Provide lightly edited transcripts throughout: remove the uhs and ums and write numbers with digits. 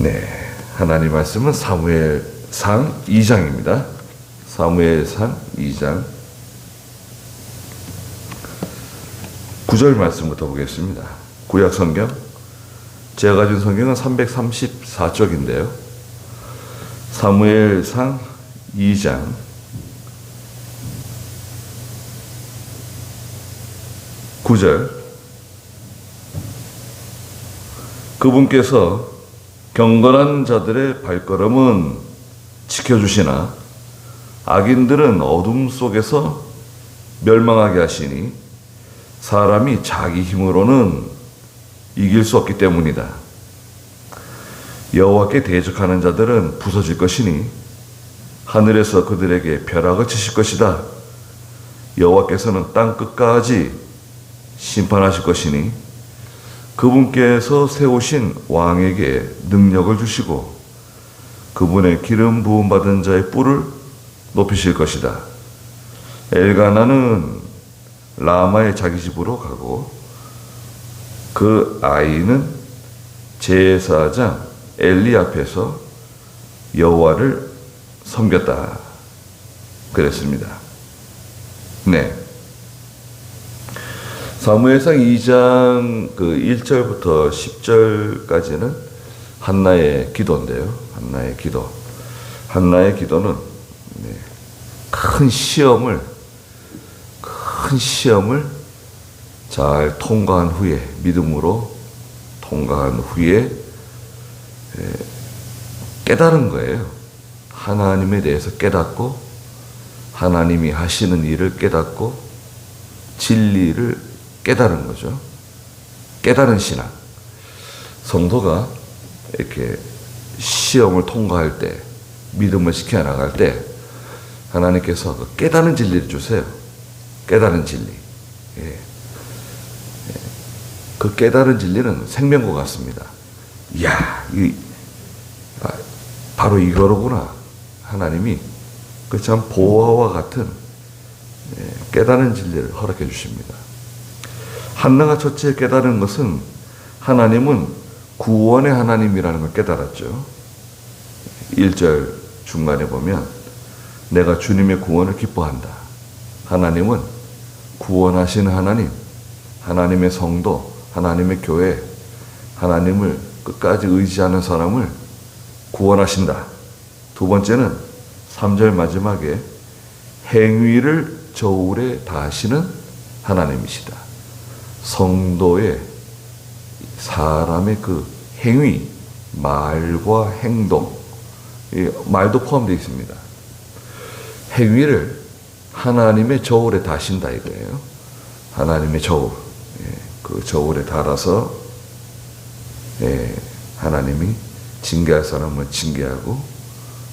네, 하나님 말씀은 사무엘상 2장입니다. 사무엘상 2장 9절 말씀부터 보겠습니다. 구약 성경, 제가 가진 성경은 334쪽인데요. 사무엘상 2장 9절, 그분께서 경건한 자들의 발걸음은 지켜주시나 악인들은 어둠 속에서 멸망하게 하시니 사람이 자기 힘으로는 이길 수 없기 때문이다. 여호와께 대적하는 자들은 부서질 것이니 하늘에서 그들에게 벼락을 치실 것이다. 여호와께서는 땅 끝까지 심판하실 것이니 그분께서 세우신 왕에게 능력을 주시고 그분의 기름 부음 받은 자의 뿔을 높이실 것이다. 엘가나는 라마의 자기 집으로 가고 그 아이는 제사장 엘리 앞에서 여호와를 섬겼다. 그랬습니다. 네. 사무엘상 2장 1절부터 10절까지는 한나의 기도인데요. 한나의 기도. 한나의 기도는 큰 시험을 잘 통과한 후에, 믿음으로 통과한 후에 깨달은 거예요. 하나님에 대해서 깨닫고 하나님이 하시는 일을 깨닫고 진리를 깨달은 거죠. 깨달은 신앙. 성도가 이렇게 시험을 통과할 때, 믿음을 지켜나갈 때 하나님께서 그 깨달은 진리를 주세요. 깨달은 진리. 그 깨달은 진리는 생명과 같습니다. 이야, 바로 이거로구나. 하나님이 그 참 보화와 같은 깨달은 진리를 허락해 주십니다. 한나가 첫째 깨달은 것은 하나님은 구원의 하나님이라는 걸 깨달았죠. 1절 중간에 보면 내가 주님의 구원을 기뻐한다. 하나님은 구원하시는 하나님, 하나님의 성도, 하나님의 교회, 하나님을 끝까지 의지하는 사람을 구원하신다. 두 번째는 3절 마지막에 행위를 저울에 다하시는 하나님이시다. 성도의 사람의 그 행위, 말과 행동, 말도 포함되어 있습니다. 행위를 하나님의 저울에 다신다 이거예요. 하나님의 저울, 그 저울에 달아서 하나님이 징계할 사람을 징계하고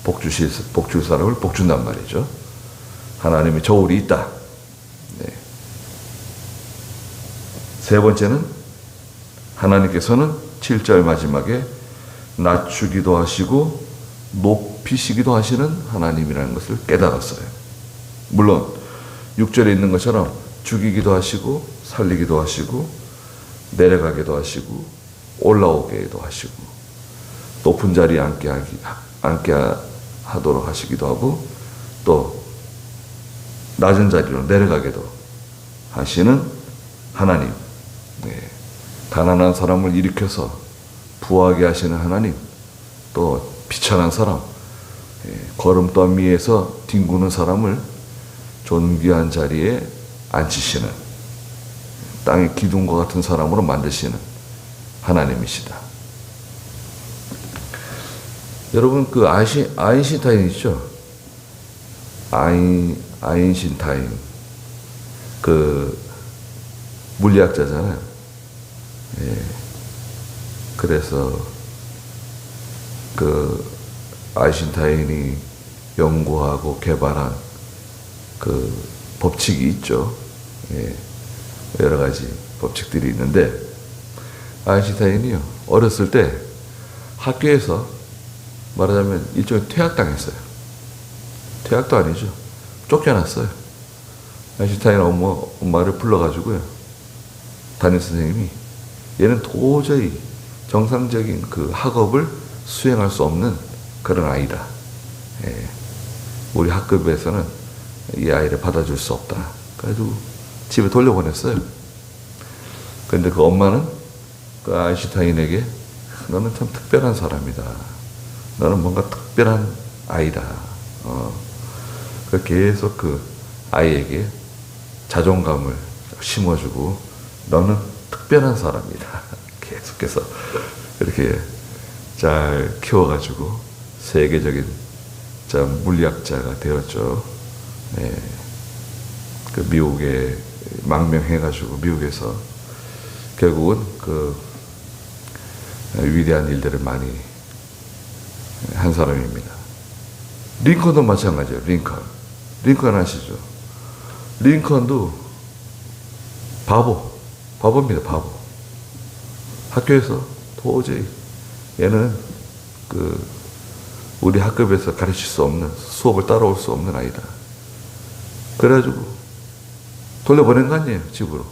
복줄 사람을 복준단 말이죠. 하나님의 저울이 있다. 세 번째는 하나님께서는 7절 마지막에 낮추기도 하시고 높이시기도 하시는 하나님이라는 것을 깨달았어요. 물론 6절에 있는 것처럼 죽이기도 하시고 살리기도 하시고 내려가기도 하시고 올라오게도 하시고 높은 자리에 앉게 하도록 하시기도 하고 또 낮은 자리로 내려가게도 하시는 하나님. 가난한 사람을 일으켜서 부하게 하시는 하나님, 또 비천한 사람, 걸음더미에서 뒹구는 사람을 존귀한 자리에 앉히시는, 땅의 기둥과 같은 사람으로 만드시는 하나님이시다. 여러분, 그 아인슈타인 있죠? 아인슈타인, 그 물리학자잖아요. 그래서 그 아인슈타인이 연구하고 개발한 그 법칙이 있죠. 여러 가지 법칙들이 있는데 아인슈타인이요, 어렸을 때 학교에서 말하자면 일종의 퇴학당했어요. 퇴학도 아니죠. 쫓겨났어요. 아인슈타인 엄마를 불러가지고요, 담임 선생님이 얘는 도저히 정상적인 그 학업을 수행할 수 없는 그런 아이다. 우리 학급에서는 이 아이를 받아줄 수 없다. 그래가지고 집에 돌려보냈어요. 근데 그 엄마는 그 아인슈타인에게 너는 참 특별한 사람이다. 너는 뭔가 특별한 아이다. 계속 그 아이에게 자존감을 심어주고 너는 특별한 사람이다. 계속해서 이렇게 잘 키워가지고 세계적인 물리학자가 되었죠. 그 미국에 망명해가지고 미국에서 결국은 그 위대한 일들을 많이 한 사람입니다. 링컨도 마찬가지예요. 링컨 아시죠? 링컨도 바보입니다. 바보. 학교에서 도저히 얘는 우리 학급에서 가르칠 수 없는, 수업을 따라올 수 없는 아이다. 그래가지고 돌려보낸 거 아니에요, 집으로.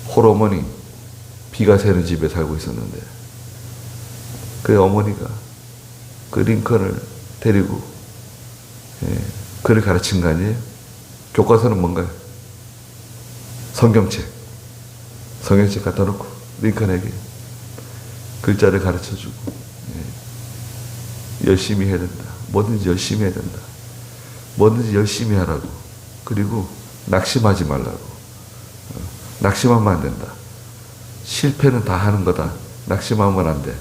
홀어머니, 비가 새는 집에 살고 있었는데 그 어머니가 그 링컨을 데리고 글을 가르친 거 아니에요? 교과서는 뭔가요? 성경책 갖다 놓고 링컨에게 글자를 가르쳐주고 열심히 해야 된다. 뭐든지 열심히 해야 된다. 뭐든지 열심히 하라고. 그리고 낙심하지 말라고. 낙심하면 안 된다. 실패는 다 하는 거다. 낙심하면 안 돼.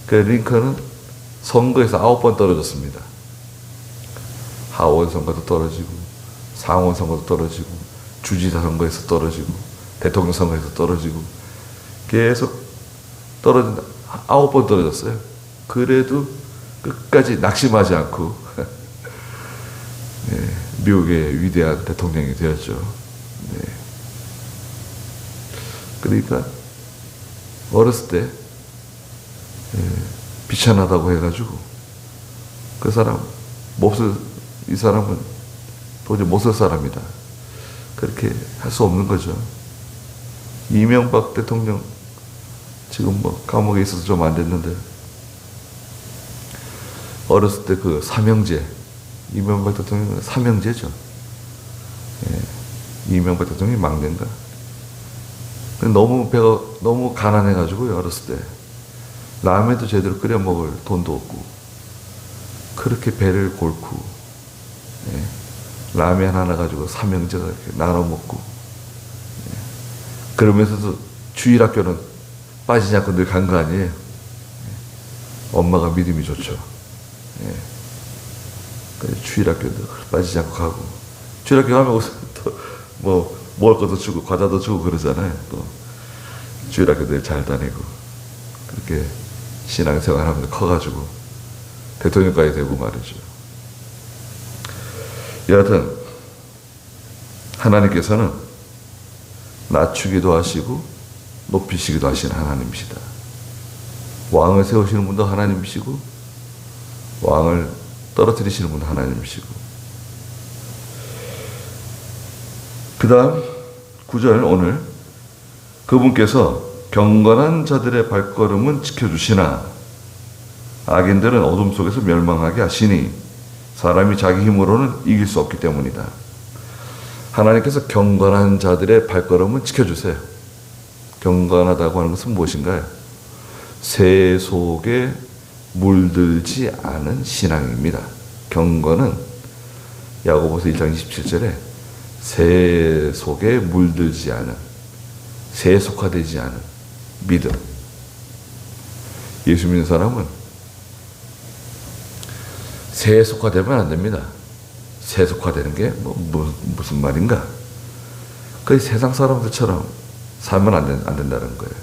그 링컨은 선거에서 9번 떨어졌습니다. 하원 선거도 떨어지고 상원 선거도 떨어지고 주지사 선거에서 떨어지고 대통령 선거에서 떨어지고 계속 9번 떨어졌어요. 그래도 끝까지 낙심하지 않고 미국의 위대한 대통령이 되었죠. 그러니까 어렸을 때 비천하다고 해가지고 그 사람 이 사람은 도저히 못 살 사람이다. 그렇게 할 수 없는 거죠. 이명박 대통령 지금 감옥에 있어서 좀 안 됐는데 어렸을 때 그 삼형제, 이명박 대통령은 삼형제죠. 이명박 대통령이 막내인가. 너무 가난해가지고요, 어렸을 때. 라면도 제대로 끓여 먹을 돈도 없고, 그렇게 배를 골고, 라면 하나 가지고 삼형제가 이렇게 나눠 먹고, 그러면서도 주일학교는 빠지지 않고 늘 간 거 아니에요. 엄마가 믿음이 좋죠. 주일학교도 빠지지 않고 가고, 주일학교 가면 또 먹을 것도 주고 과자도 주고 그러잖아요. 또 주일학교들 잘 다니고 그렇게 신앙생활하면서 커가지고 대통령까지 되고 말이죠. 여하튼 하나님께서는 낮추기도 하시고 높이시기도 하시는 하나님이시다. 왕을 세우시는 분도 하나님이시고 왕을 떨어뜨리시는 분도 하나님이시고. 그 다음 9절 오늘 그분께서 경건한 자들의 발걸음은 지켜주시나 악인들은 어둠 속에서 멸망하게 하시니 사람이 자기 힘으로는 이길 수 없기 때문이다. 하나님께서 경건한 자들의 발걸음은 지켜주세요. 경건하다고 하는 것은 무엇인가요? 새 속에 물들지 않은 신앙입니다. 경건은 야고보서 1장 27절에 새 속에 물들지 않은, 세속화되지 않은 믿음. 예수 믿는 사람은 세속화되면 안 됩니다. 세속화되는 게 무슨 말인가? 그 세상 사람들처럼 살면 안 된다는 거예요.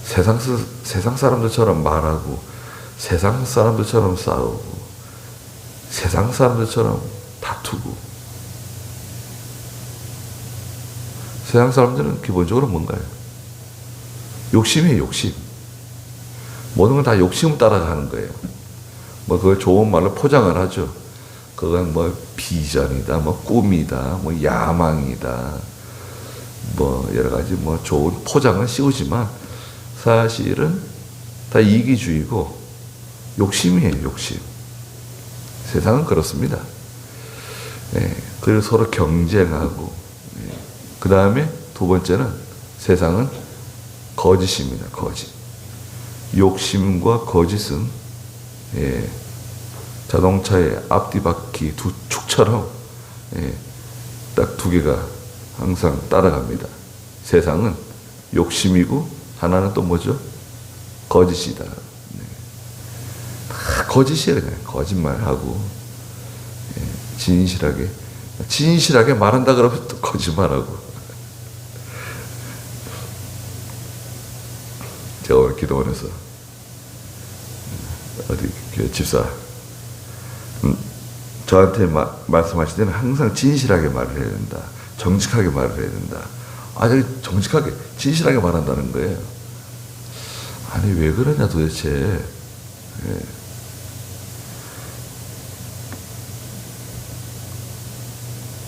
세상 사람들처럼 말하고, 세상 사람들처럼 싸우고, 세상 사람들처럼 다투고. 세상 사람들은 기본적으로 뭔가요? 욕심이에요, 욕심. 모든 건 다 욕심을 따라가는 거예요. 그걸 좋은 말로 포장을 하죠. 그건 비전이다, 꿈이다, 야망이다, 여러 가지 좋은 포장을 씌우지만 사실은 다 이기주의고 욕심이에요, 욕심. 세상은 그렇습니다. 예, 그리고 서로 경쟁하고, 예. 그 다음에 두 번째는 세상은 거짓입니다, 거짓. 욕심과 거짓은, 예, 자동차의 앞뒤바퀴 두 축처럼, 예, 딱 두 개가 항상 따라갑니다. 세상은 욕심이고, 하나는 또 뭐죠? 거짓이다. 네. 다 거짓이에요, 그냥. 거짓말하고, 예, 진실하게 말한다 그러면 또 거짓말하고. 제가 오늘 기도원에서, 어디, 교회 집사, 저한테 말씀하실 때는 항상 진실하게 말을 해야 된다. 정직하게 말을 해야 된다. 아니, 정직하게, 진실하게 말한다는 거예요. 아니, 왜 그러냐, 도대체. 예.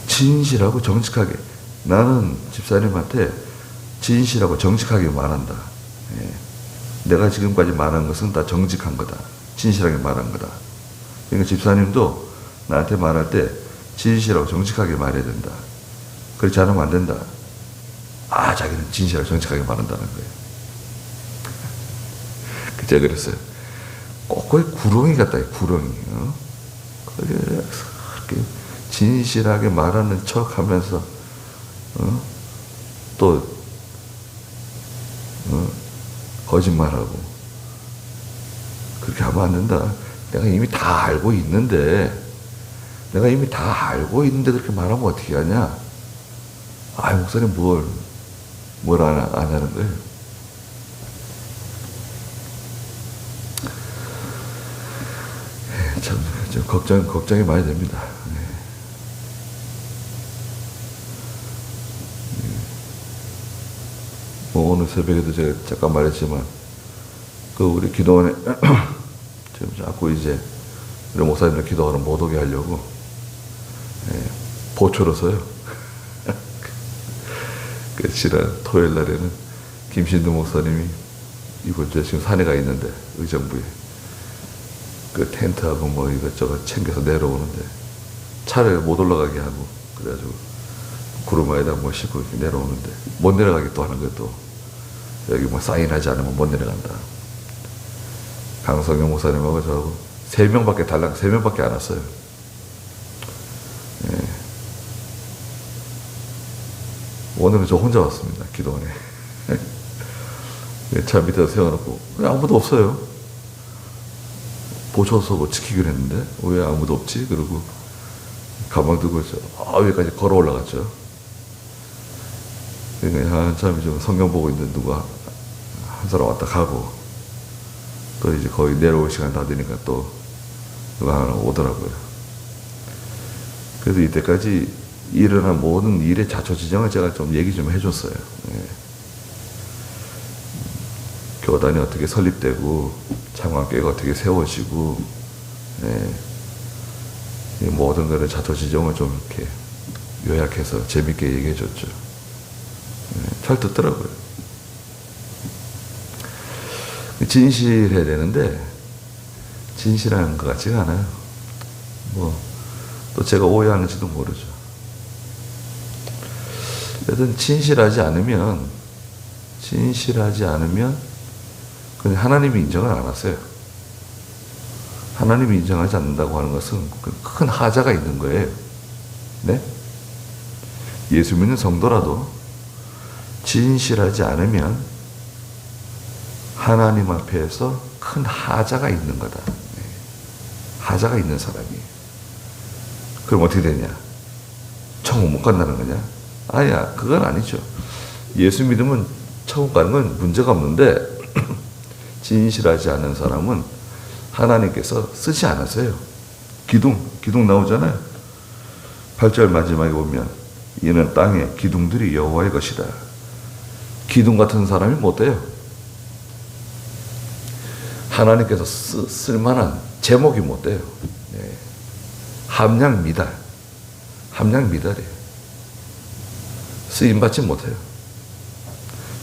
진실하고 정직하게. 나는 집사님한테 진실하고 정직하게 말한다. 예. 내가 지금까지 말한 것은 다 정직한 거다. 진실하게 말한 거다. 그러니까 집사님도 나한테 말할 때 진실하고 정직하게 말해야 된다. 그렇지 않으면 안 된다. 아, 자기는 진실하고 정직하게 말한다는 거예요. 제가 그랬어요. 꼭 거의 구렁이 같다, 구렁이. 그렇게 진실하게 말하는 척 하면서, 또, 거짓말하고. 그렇게 하면 안 된다. 내가 이미 다 알고 있는데 그렇게 말하면 어떻게 하냐? 아, 목사님 뭘 안 하는 거예요? 좀 걱정이 많이 됩니다. 뭐 오늘 새벽에도 제가 잠깐 말했지만, 우리 기도원에, 지금 자꾸 이제, 우리 목사님들 기도하러 못 오게 하려고, 보초로서요. 지난 토요일 날에는 김신두 목사님이 이번 주에 지금 산에 가 있는데, 의정부에. 텐트하고 뭐 이것저것 챙겨서 내려오는데, 차를 못 올라가게 하고, 그래가지고, 구루마에다 뭐 싣고 이렇게 내려오는데, 못 내려가게 또 하는 거예요, 또. 여기 뭐 사인하지 않으면 못 내려간다. 강성영 목사님하고 저하고 3명밖에 안 왔어요. 예. 오늘은 저 혼자 왔습니다, 기도원에. 차 밑에다 세워놓고, 아무도 없어요. 보초서 뭐 지키기로 했는데, 왜 아무도 없지? 그러고, 가방 들고 여기까지 걸어 올라갔죠. 그러니까 한참 좀 성경 보고 있는 누가 한 사람 왔다 가고, 또 이제 거의 내려올 시간 다 되니까 또 누가 하나 오더라고요. 그래서 이때까지 일어난 모든 일의 자초지정을 제가 좀 얘기 좀 해줬어요. 예. 교단이 어떻게 설립되고, 창광교회가 어떻게 세워지고, 예. 이 모든 것의 자초지정을 좀 이렇게 요약해서 재밌게 얘기해줬죠. 예. 잘 듣더라고요. 진실해야 되는데 진실한 것 같지가 않아요. 또 제가 오해하는지도 모르죠. 여튼 진실하지 않으면 그냥 하나님이 인정을 안 하세요. 하나님이 인정하지 않는다고 하는 것은 큰 하자가 있는 거예요. 네? 예수 믿는 성도라도 진실하지 않으면 하나님 앞에서 큰 하자가 있는 거다. 하자가 있는 사람이. 그럼 어떻게 되냐? 천국 못 간다는 거냐? 아니야, 그건 아니죠. 예수 믿으면 천국 가는 건 문제가 없는데, 진실하지 않은 사람은 하나님께서 쓰지 않으세요. 기둥 나오잖아요. 8절 마지막에 보면, 이는 땅의 기둥들이 여호와의 것이다. 기둥 같은 사람이 못 돼요. 하나님께서 쓸만한 제목이 못 돼요. 네. 함량미달이에요. 쓰임받지 못해요.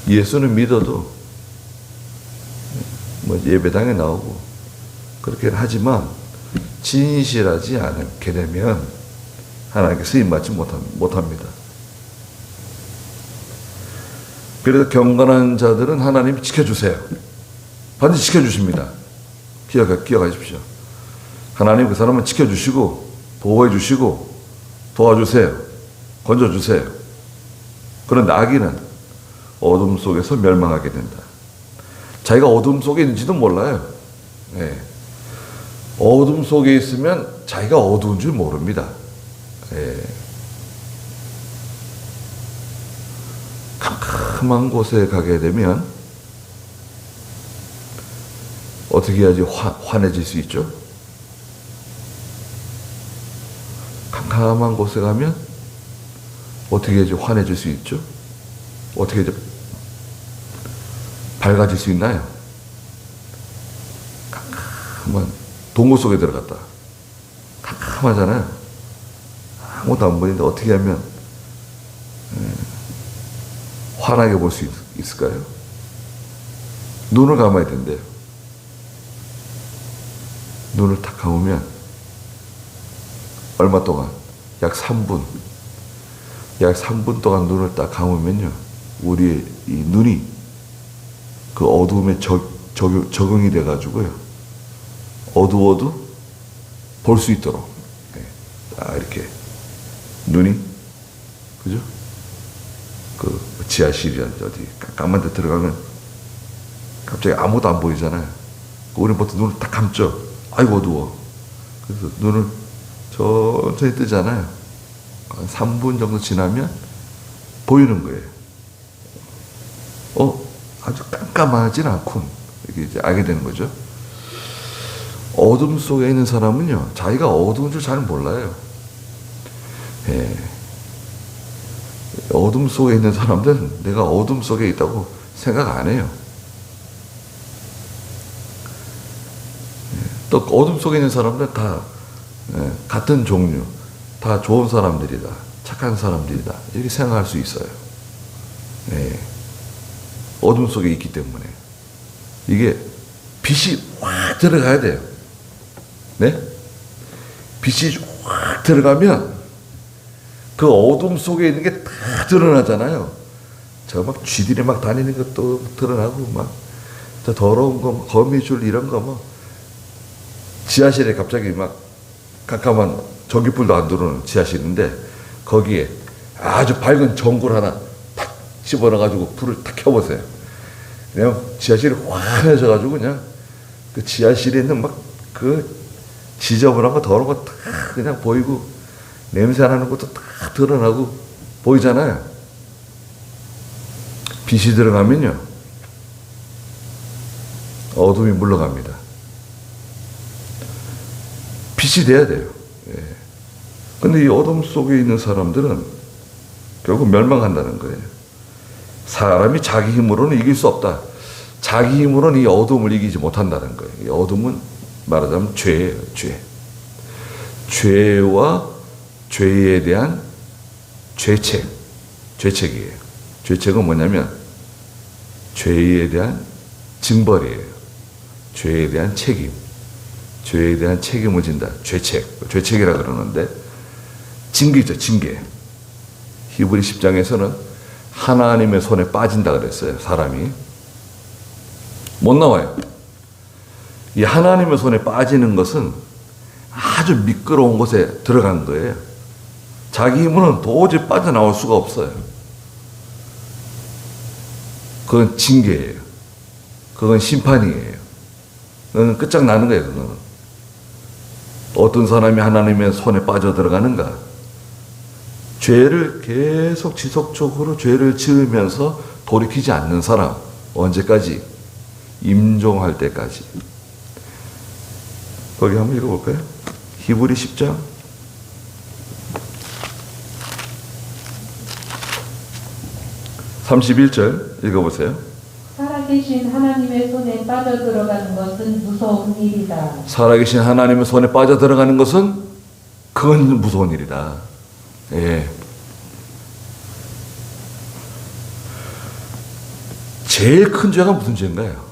예수는 믿어도 뭐 예배당에 나오고 그렇게 하지만 진실하지 않게 되면 하나님께 쓰임받지 못합니다. 그래서 경건한 자들은 하나님이 지켜주세요. 반드시 지켜주십니다. 기억하십시오. 하나님 그 사람은 지켜주시고 보호해 주시고 도와주세요. 건져주세요. 그런데 악인은 어둠 속에서 멸망하게 된다. 자기가 어둠 속에 있는지도 몰라요. 네. 어둠 속에 있으면 자기가 어두운 줄 모릅니다. 네. 캄캄한 곳에 가게 되면 어떻게 해야지 환해질 수 있죠? 캄캄한 곳에 가면 어떻게 해야지 환해질 수 있죠? 어떻게 해야지 밝아질 수 있나요? 캄캄한 동굴 속에 들어갔다. 캄캄하잖아요. 아무것도 안 보이는데 어떻게 하면 환하게 볼 수 있을까요? 눈을 감아야 된대요. 눈을 탁 감으면 얼마 동안? 약 3분. 약 3분 동안 눈을 딱 감으면요. 우리의 이 눈이 그 어두움에 적응이 돼가지고요. 어두워도 볼 수 있도록. 네. 딱 이렇게. 눈이. 그죠? 그 지하실이라든지 어디 깜깜한 데 들어가면 갑자기 아무도 안 보이잖아요. 우리는 보통 눈을 딱 감죠. 아이고 어두워. 그래서 눈을 천천히 뜨잖아요. 한 3분 정도 지나면 보이는 거예요. 아주 깜깜하진 않군. 이렇게 이제 알게 되는 거죠. 어둠 속에 있는 사람은요, 자기가 어두운 줄 잘 몰라요. 예. 어둠 속에 있는 사람들은 내가 어둠 속에 있다고 생각 안 해요. 또 어둠 속에 있는 사람들은 다 같은 종류, 다 좋은 사람들이다, 착한 사람들이다 이렇게 생각할 수 있어요. 어둠 속에 있기 때문에 이게 빛이 확 들어가야 돼요. 네? 빛이 확 들어가면 그 어둠 속에 있는 게 다 드러나잖아요. 저 막 쥐들이 막 다니는 것도 드러나고 막 저 더러운 거, 거미줄 이런 거 뭐 지하실에 갑자기 막 깜깜한 전기불도 안 들어오는 지하실인데 거기에 아주 밝은 전구를 하나 탁 집어넣어가지고 불을 탁 켜보세요. 그냥 지하실이 환해져가지고 그냥 그 지하실에 있는 막 그 지저분한 거 더러운 거 다 그냥 보이고 냄새 나는 것도 다 드러나고 보이잖아요. 빛이 들어가면요 어둠이 물러갑니다. 빛이 돼야 돼요. 근데 이 어둠 속에 있는 사람들은 결국 멸망한다는 거예요. 사람이 자기 힘으로는 이길 수 없다. 자기 힘으로는 이 어둠을 이기지 못한다는 거예요. 이 어둠은 말하자면 죄예요. 죄와 죄에 대한 죄책이에요. 죄책은 뭐냐면 죄에 대한 징벌이에요. 죄에 대한 책임. 죄에 대한 책임을 진다. 죄책이라 그러는데 징계죠. 징계. 히브리 10장에서는 하나님의 손에 빠진다 그랬어요. 사람이 못 나와요. 이 하나님의 손에 빠지는 것은 아주 미끄러운 곳에 들어간 거예요. 자기 힘으로는 도저히 빠져나올 수가 없어요. 그건 징계예요. 그건 심판이에요. 그건 끝장나는 거예요. 그거는. 어떤 사람이 하나님의 손에 빠져 들어가는가? 죄를 계속 지속적으로 죄를 지으면서 돌이키지 않는 사람. 언제까지? 임종할 때까지. 거기 한번 읽어볼까요? 히브리 10장 31절 읽어보세요. 살아계신 하나님의 손에 빠져들어가는 것은 무서운 일이다. 살아계신 하나님의 손에 빠져들어가는 것은 그건 무서운 일이다. 예. 제일 큰 죄가 무슨 죄인가요?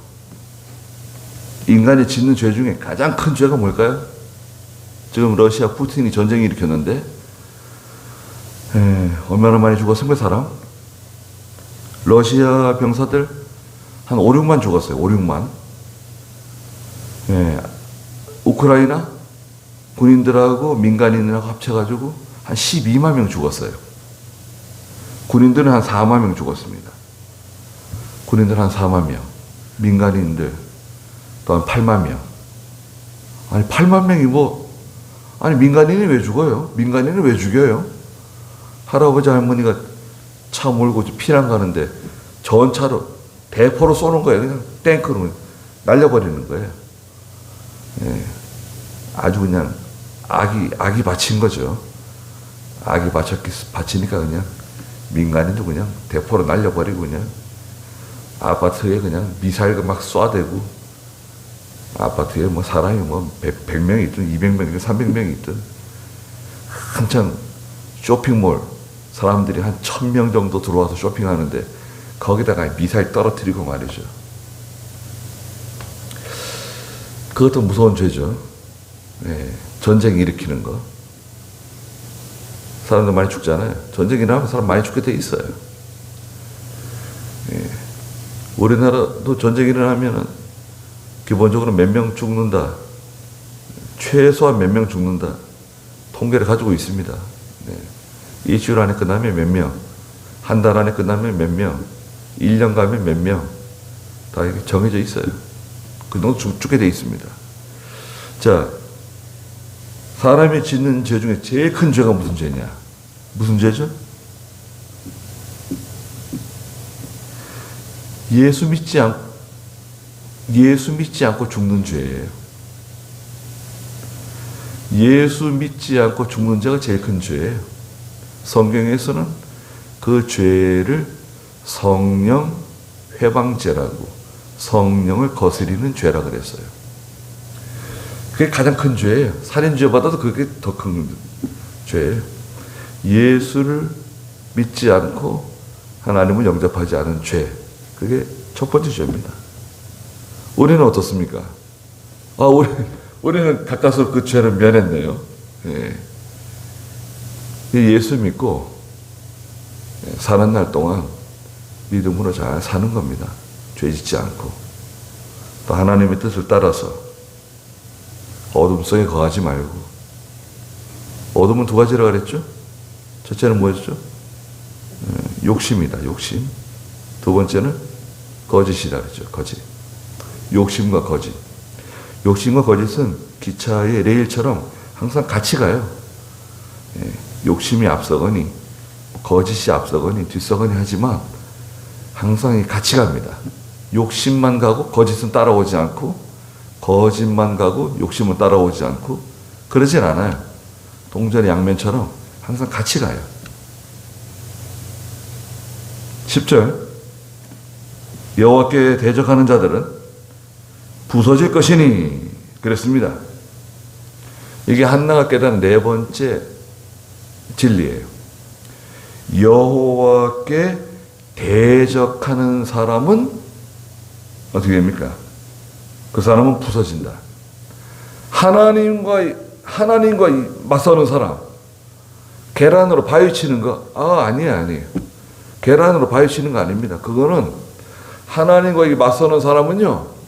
인간이 짓는 죄 중에 가장 큰 죄가 뭘까요? 지금 러시아 푸틴이 전쟁을 일으켰는데 얼마나 많이 죽었습니까, 사람? 러시아 병사들 한 5, 6만 죽었어요. 5, 6만. 우크라이나 군인들하고 민간인하고 합쳐가지고 한 12만 명 죽었어요. 군인들은 한 4만 명 죽었습니다. 군인들 한 4만 명. 민간인들 또 한 8만 명. 아니 8만 명이 아니 민간인이 왜 죽어요? 민간인을 왜 죽여요? 할아버지 할머니가 차 몰고 피난 가는데 전차로 대포로 쏘는 거예요. 그냥 탱크로 날려버리는 거예요. 아주 그냥 악이 바친 거죠. 악이 바치니까 그냥 민간인도 그냥 대포로 날려버리고 그냥 아파트에 그냥 미사일 막 쏴대고 아파트에 사람이 100명이 있든 200명이 있든 300명이 있든 한참 쇼핑몰 사람들이 한 1000명 정도 들어와서 쇼핑하는데 거기다가 미사일 떨어뜨리고 말이죠. 그것도 무서운 죄죠. 전쟁 일으키는 거. 사람들 많이 죽잖아요. 전쟁 일어나면 사람 많이 죽게 돼 있어요. 우리나라도 전쟁 일어나면은 기본적으로 몇 명 죽는다. 최소한 몇 명 죽는다. 통계를 가지고 있습니다. 일주일 안에 끝나면 몇 명, 한 달 안에 끝나면 몇 명, 1년 가면 몇 명, 다 이렇게 정해져 있어요. 그 정도 죽게 돼 있습니다. 자, 사람이 짓는 죄 중에 제일 큰 죄가 무슨 죄냐? 무슨 죄죠? 예수 믿지 않고 죽는 죄예요. 예수 믿지 않고 죽는 죄가 제일 큰 죄예요. 성경에서는 그 죄를 성령 회방죄라고, 성령을 거스리는 죄라고 그랬어요. 그게 가장 큰 죄예요. 살인죄보다도 그게 더 큰 죄예요. 예수를 믿지 않고 하나님을 영접하지 않은 죄. 그게 첫 번째 죄입니다. 우리는 어떻습니까? 우리는 가까스로 그 죄를 면했네요. 예수 믿고 사는 날 동안 믿음으로 잘 사는 겁니다. 죄 짓지 않고. 또 하나님의 뜻을 따라서 어둠 속에 거하지 말고. 어둠은 두 가지라 그랬죠? 첫째는 뭐였죠? 욕심이다, 욕심. 두 번째는 거짓이라 그랬죠, 거짓. 욕심과 거짓. 욕심과 거짓은 기차의 레일처럼 항상 같이 가요. 욕심이 앞서거니, 거짓이 앞서거니, 뒤서거니 하지만 항상 같이 갑니다. 욕심만 가고 거짓은 따라오지 않고, 거짓만 가고 욕심은 따라오지 않고, 그러진 않아요. 동전의 양면처럼 항상 같이 가요. 10절. 여호와께 대적하는 자들은 부서질 것이니 그랬습니다. 이게 한나가 깨달은 네 번째 진리예요. 여호와께 대적하는 사람은 어떻게 됩니까? 그 사람은 부서진다. 하나님과 맞서는 사람, 계란으로 바위 치는 거, 아니에요. 계란으로 바위 치는 거 아닙니다. 그거는 하나님과 맞서는 사람은요,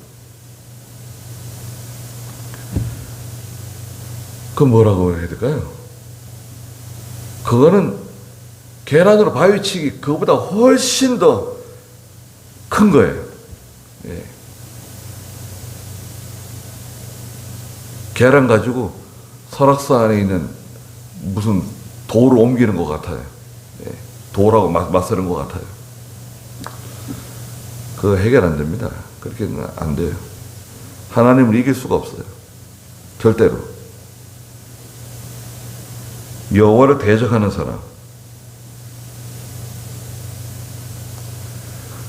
그 뭐라고 해야 될까요? 그거는 계란으로 바위치기 그거보다 훨씬 더 큰 거예요. 계란 가지고 설악산 안에 있는 무슨 돌을 옮기는 것 같아요. 돌하고 맞서는 것 같아요. 그거 해결 안 됩니다. 그렇게는 안 돼요. 하나님을 이길 수가 없어요. 절대로. 여호와를 대적하는 사람.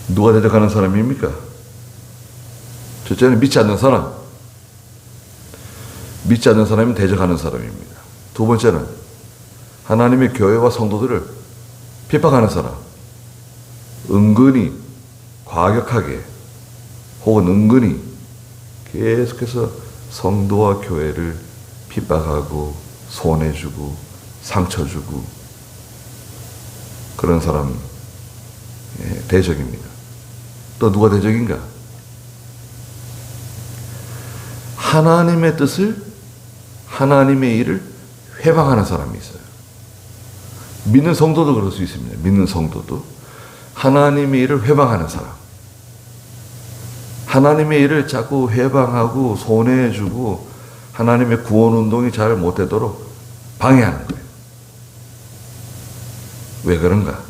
누가 대적하는 사람입니까? 첫째는 믿지 않는 사람. 믿지 않는 사람이 대적하는 사람입니다. 두 번째는 하나님의 교회와 성도들을 핍박하는 사람. 은근히 과격하게 혹은 은근히 계속해서 성도와 교회를 핍박하고 손해주고 상처주고 그런 사람 대적입니다. 또 누가 대적인가? 하나님의 뜻을, 하나님의 일을 회방하는 사람이 있어요. 믿는 성도도 그럴 수 있습니다. 믿는 성도도 하나님의 일을 회방하는 사람, 하나님의 일을 자꾸 회방하고 손해주고 하나님의 구원운동이 잘 못되도록 방해하는 거예요. 왜 그런가?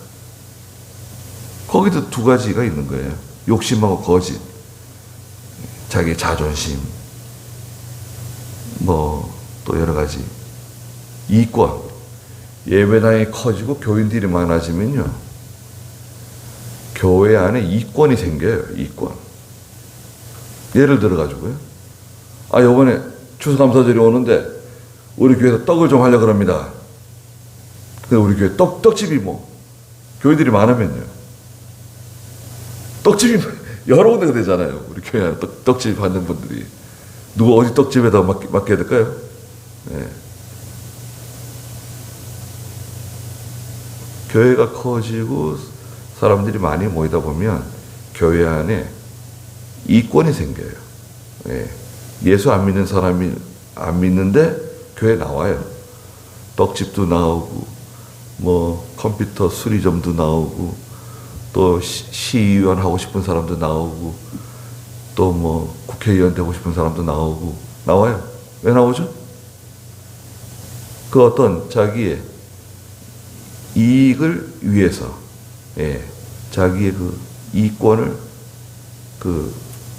거기도 두 가지가 있는 거예요. 욕심하고 거짓, 자기 자존심, 또 여러 가지 이권. 예배당이 커지고 교인들이 많아지면요, 교회 안에 이권이 생겨요. 이권. 예를 들어 가지고요, 요번에 추수감사절이 오는데 우리 교회에서 떡을 좀 하려고 합니다. 근데 우리 교회 떡집이 교인들이 많으면요, 떡집이 여러 군데가 되잖아요. 우리 교회 안에 떡집 받는 분들이. 누가 어디 떡집에다 맡겨야 될까요? 네. 교회가 커지고 사람들이 많이 모이다 보면 교회 안에 이권이 생겨요. 예. 예수 안 믿는 사람이 안 믿는데 교회 나와요. 떡집도 나오고 컴퓨터 수리점도 나오고 또 시의원 하고 싶은 사람도 나오고 또 국회의원 되고 싶은 사람도 나와요. 왜 나오죠? 그 어떤 자기의 이익을 위해서, 자기의 그 이권을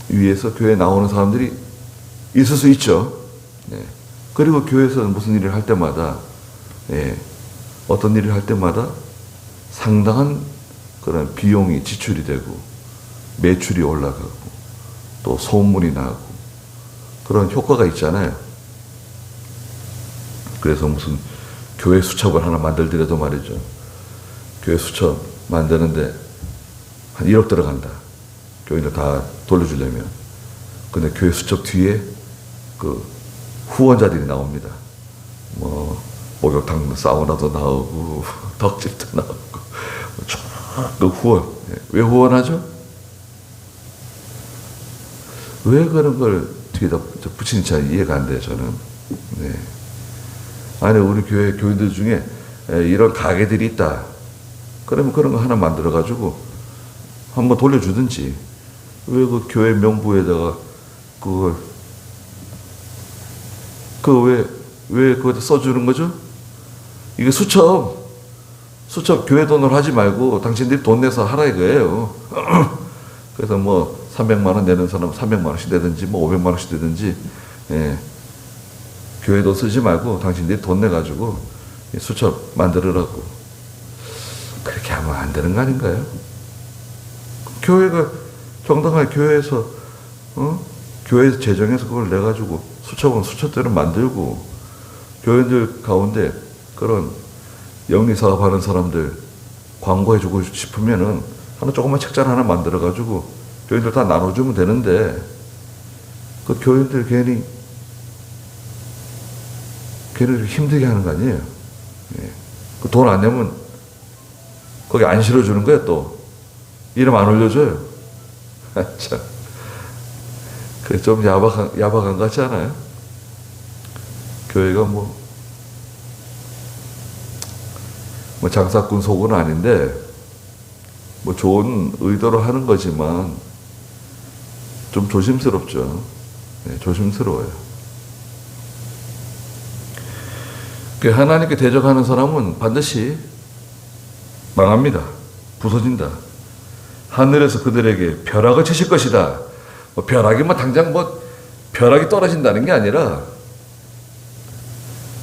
위해서 교회에 나오는 사람들이 있을 수 있죠. 그리고 교회에서 무슨 일을 할 때마다, 어떤 일을 할 때마다 상당한 그런 비용이 지출이 되고 매출이 올라가고 또 소문이 나고 그런 효과가 있잖아요. 그래서 무슨 교회 수첩을 하나 만들더라도 말이죠, 교회 수첩 만드는데 한 1억 들어간다. 교인들 다 돌려주려면. 근데 교회 수첩 뒤에 그 후원자들이 나옵니다. 목욕탕 사우나도 나오고 덕집도 나오고 그 후원. 왜 후원하죠? 왜 그런 걸 뒤에다 붙이는지 잘 이해가 안 돼요, 저는. 네. 아니, 우리 교회 교인들 중에 이런 가게들이 있다. 그러면 그런 거 하나 만들어가지고 한번 돌려주든지. 왜 그 교회 명부에다가 왜 그거 써주는 거죠? 이게 수첩 교회 돈으로 하지 말고 당신들이 돈 내서 하라 이거예요. 그래서 300만 원 내는 사람은 300만 원씩 내든지 500만 원씩 내든지, 교회 돈 쓰지 말고 당신들이 돈 내가지고 수첩 만들으라고. 그렇게 하면 안 되는 거 아닌가요? 교회가 정당하게 교회에서 재정해서 그걸 내가지고 수첩은 수첩대로 만들고, 교인들 가운데 그런 영리사업하는 사람들 광고해주고 싶으면은 하나 조그만 책자를 하나 만들어가지고 교인들 다 나눠주면 되는데, 그 교인들 괜히 힘들게 하는 거 아니에요. 그 돈 안 내면 거기 안 실어주는 거예요. 또 이름 안 올려줘요. 참, 그래 좀 야박한 것 같지 않아요? 교회가 장사꾼 속은 아닌데 좋은 의도로 하는 거지만 좀 조심스럽죠. 조심스러워요. 하나님께 대적하는 사람은 반드시 망합니다. 부서진다. 하늘에서 그들에게 벼락을 치실 것이다. 벼락이 당장 벼락이 떨어진다는 게 아니라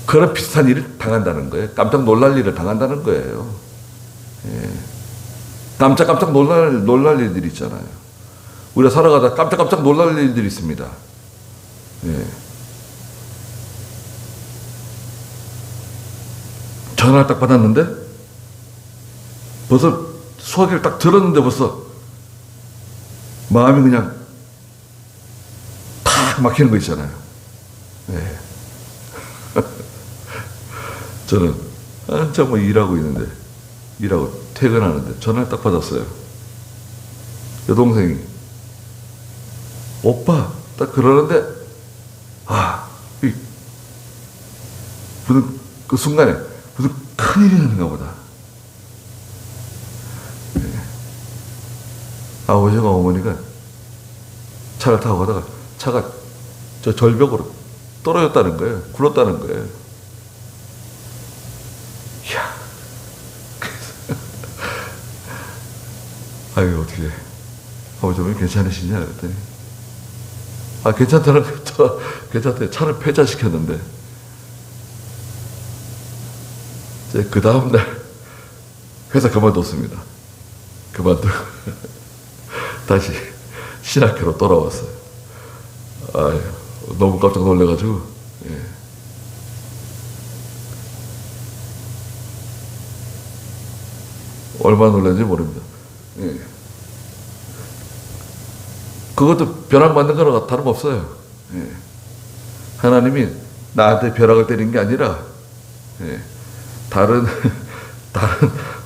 그런 비슷한 일을 당한다는 거예요. 깜짝 놀랄 일을 당한다는 거예요. 깜짝 놀랄 일들이 있잖아요. 우리가 살아가다 깜짝 놀랄 일들이 있습니다. 전화를 딱 받았는데 벌써 수화기를 딱 들었는데 벌써 마음이 그냥 탁 탁 막히는 거 있잖아요. 네. 저는 한참 뭐 일하고 있는데, 일하고 퇴근하는데 전화를 딱 받았어요. 여동생이 오빠 딱 그러는데 무슨 그 순간에 무슨 큰일이 나는가 보다. 네. 아버지가 어머니가 차를 타고 가다가 차가 저 절벽으로 떨어졌다는 거예요. 굴렀다는 거예요. 이야. 아유, 어떻게. 아버지, 어머니 괜찮으시냐? 그랬더니. 괜찮다는 거, 괜찮대. 차를 폐차시켰는데. 이제 그 다음날 회사 그만뒀습니다. 그만두고 다시 신학교로 돌아왔어요. 아유, 너무 깜짝 놀래가지고. 예. 얼마나 놀랐는지 모릅니다. 예. 그것도 벼락맞는 거랑 다름없어요. 예. 하나님이 나한테 벼락을 때린 게 아니라, 예. 다른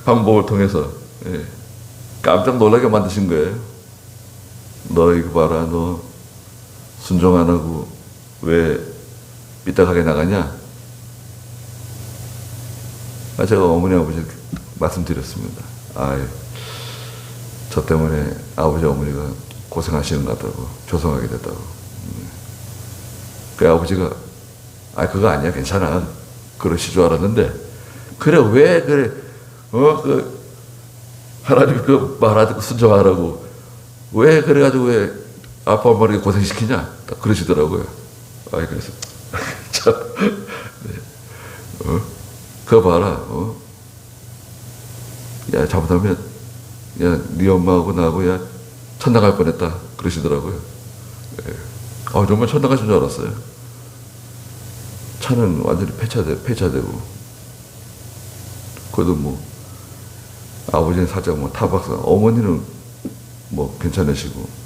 방법을 통해서, 예. 깜짝 놀라게 만드신 거예요. 너 이거 봐라, 너 순종 안 하고 왜 삐딱하게 나가냐? 제가 어머니 아버지 말씀드렸습니다. 저 때문에 아버지 어머니가 고생하시는 것 같다고, 조성하게 됐다고. 그 아버지가 그거 아니야, 괜찮아, 그러실 줄 알았는데, 그래 왜 그래 하나님 그 말하고 순종하라고 왜 그래가지고 왜 아빠 엄마를 고생시키냐? 딱 그러시더라고요. 그래서 참, 네. 그거 봐라. 야, 잘못하면 야, 네 엄마하고 나하고 야 천당 갈 뻔했다. 그러시더라고요. 네. 정말 천당 가신 줄 알았어요. 차는 완전히 폐차되고. 그래도 뭐 아버지는 살짝 뭐 타박상, 어머니는 뭐 괜찮으시고.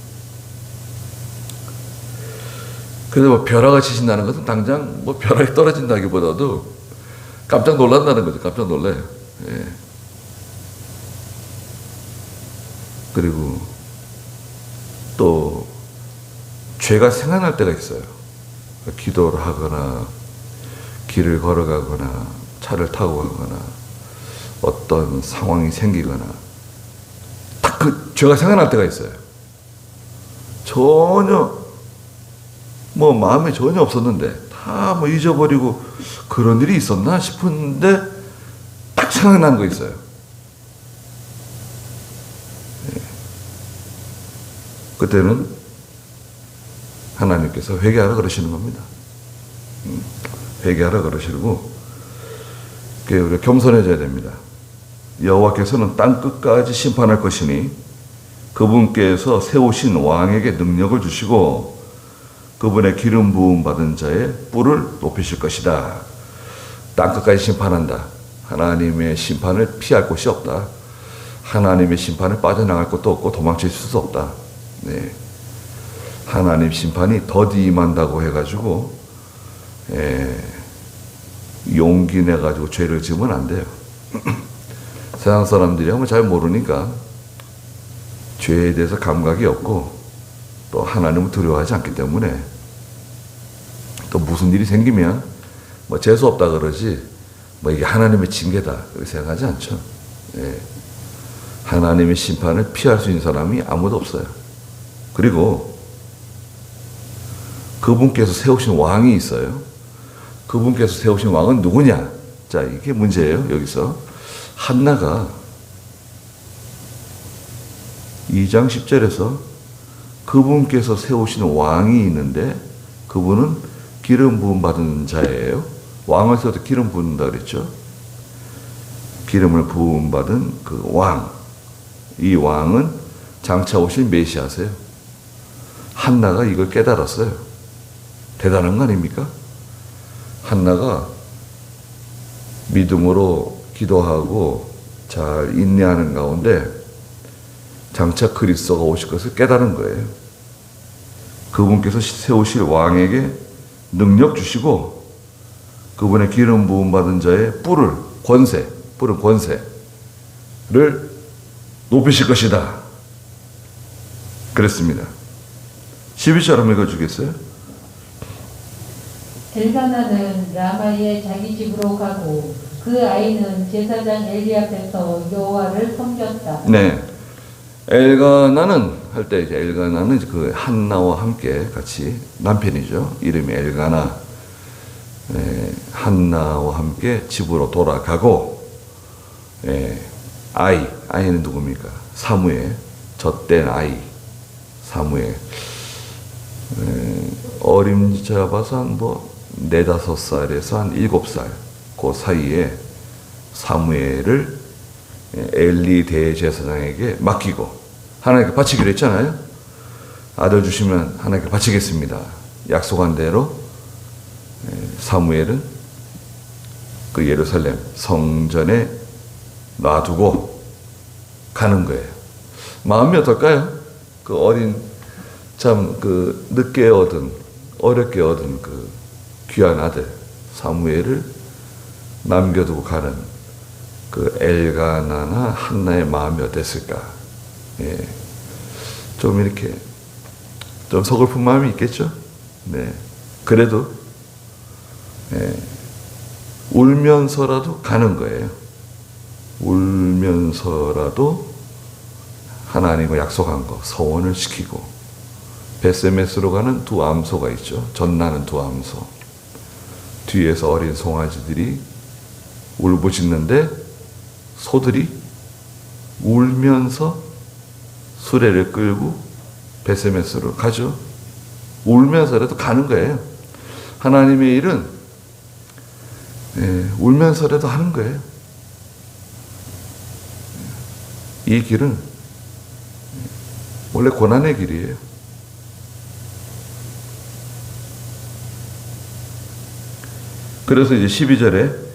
그래서 뭐 벼락을 치신다는 것은 당장 뭐 벼락이 떨어진다기보다도 깜짝 놀란다는 거죠. 깜짝 놀래요. 예. 그리고 또 죄가 생각날 때가 있어요. 기도를 하거나 길을 걸어가거나 차를 타고 가거나 어떤 상황이 생기거나 딱 그 죄가 생각날 때가 있어요. 전혀 뭐 마음에 전혀 없었는데 다 뭐 잊어버리고 그런 일이 있었나 싶은데 딱 생각나는 거 있어요. 예. 그때는 하나님께서 회개하라 그러시는 겁니다. 회개하라 그러시고 우리가 겸손해져야 됩니다. 여호와께서는 땅 끝까지 심판할 것이니 그분께서 세우신 왕에게 능력을 주시고 그분의 기름 부음 받은 자의 뿔을 높이실 것이다. 땅 끝까지 심판한다. 하나님의 심판을 피할 곳이 없다. 하나님의 심판을 빠져나갈 것도 없고 도망칠 수도 없다. 네. 하나님 심판이 더디 임한다고 해가지고 용기 내가지고 죄를 지으면 안 돼요. 세상 사람들이 아마 잘 모르니까 죄에 대해서 감각이 없고 또 하나님을 두려워하지 않기 때문에 또 무슨 일이 생기면 뭐 재수 없다 그러지 뭐 이게 하나님의 징계다 그렇게 생각하지 않죠. 예. 하나님의 심판을 피할 수 있는 사람이 아무도 없어요. 그리고 그분께서 세우신 왕이 있어요. 그분께서 세우신 왕은 누구냐? 자, 이게 문제예요. 여기서 한나가 2장 10절에서 그분께서 세우신 왕이 있는데 그분은 기름 부음 받은 자예요. 왕을 세워서 기름 부은다 그랬죠. 기름을 부음 받은 그 왕. 이 왕은 장차 오실 메시아세요. 한나가 이걸 깨달았어요. 대단한 거 아닙니까? 한나가 믿음으로 기도하고 잘 인내하는 가운데 장차 그리스도가 오실 것을 깨달은 거예요. 그분께서 세우실 왕에게 능력 주시고 그분의 기름 부음 받은 자의 뿔은 권세를 높이실 것이다. 그랬습니다. 12절 한번 읽어주겠어요? 엘가나는 라마에 자기 집으로 가고 그 아이는 제사장 엘리 앞에서 여호와를 섬겼다. 네. 엘가나는 할 때 엘가나는 그 한나와 함께 같이 남편이죠. 이름이 엘가나. 한나와 함께 집으로 돌아가고 아이는 누굽니까? 사무엘, 젖된 아이 사무엘. 어림잡아서 한 4-5살에서 한 7살 그 사이에 사무엘을 엘리 대제사장에게 맡기고 하나님께 바치기로 했잖아요. 아들 주시면 하나님께 바치겠습니다. 약속한 대로 사무엘은 그 예루살렘 성전에 놔두고 가는 거예요. 마음이 어떨까요? 그 어린 어렵게 얻은 그 귀한 아들 사무엘을 남겨두고 가는 그 엘가나나 한나의 마음이 어땠을까? 좀 이렇게 좀 서글픈 마음이 있겠죠. 네. 그래도 울면서라도 가는 거예요. 울면서라도 하나님과 약속한 거 서원을 시키고 베세메스로 가는 두 암소가 있죠. 젖나는 두 암소. 뒤에서 어린 송아지들이 울부짖는데 소들이 울면서 수레를 끌고 베세메스로 가죠. 울면서라도 가는 거예요. 하나님의 일은 울면서라도 하는 거예요. 이 길은 원래 고난의 길이에요. 그래서 이제 12절에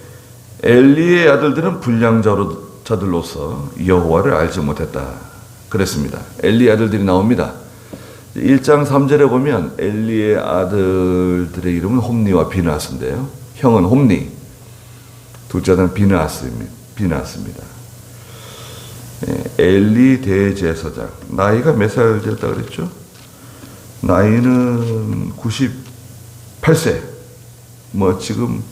엘리의 아들들은 불량자들로서 여호와를 알지 못했다. 그랬습니다. 엘리의 아들들이 나옵니다. 1장 3절에 보면 엘리의 아들들의 이름은 홈니와 비느하스인데요. 형은 홈니, 둘째 아들은 비느하스입니다. 엘리 대제사장 나이가 몇 살 됐다 그랬죠? 나이는 98세. 지금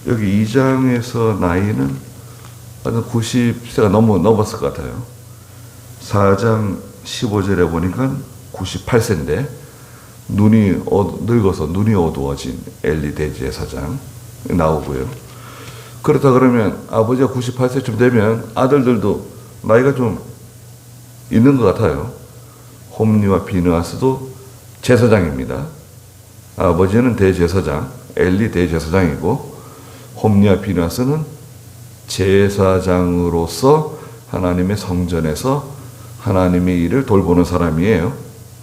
여기 2장에서 나이는 한 90세가 넘었을 것 같아요. 4장 15절에 보니까 98세인데 늙어서 눈이 어두워진 엘리 대제사장 나오고요. 그렇다 그러면 아버지가 98세쯤 되면 아들들도 나이가 좀 있는 것 같아요. 홈니와 비느하스도 제사장입니다. 아버지는 대제사장, 엘리 대제사장이고 홈니와 비느하스는 제사장으로서 하나님의 성전에서 하나님의 일을 돌보는 사람이에요.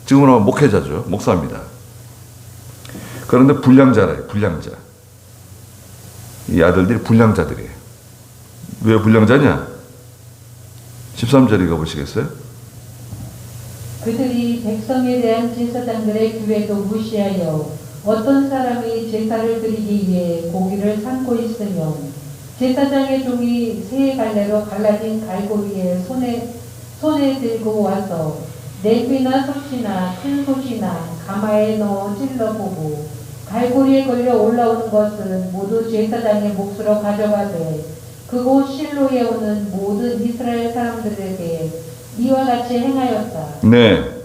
지금은 목회자죠. 목사입니다. 그런데 불량자래요. 불량자. 이 아들들이 불량자들이에요. 왜 불량자냐? 13절 읽어보시겠어요? 그들이 백성에 대한 제사장들의 규례도 무시하여 어떤 사람이 제사를 드리기 위해 고기를 삶고 있으면 제사장의 종이 새 갈래로 갈라진 갈고리에 손에 들고 와서 냄비나 솥이나 큰 솥이나 가마에 넣어 찔러보고 갈고리에 걸려 올라오는 것은 모두 제사장의 몫으로 가져가되 그곳 실로에 오는 모든 이스라엘 사람들에게 이와 같이 행하였다. 네.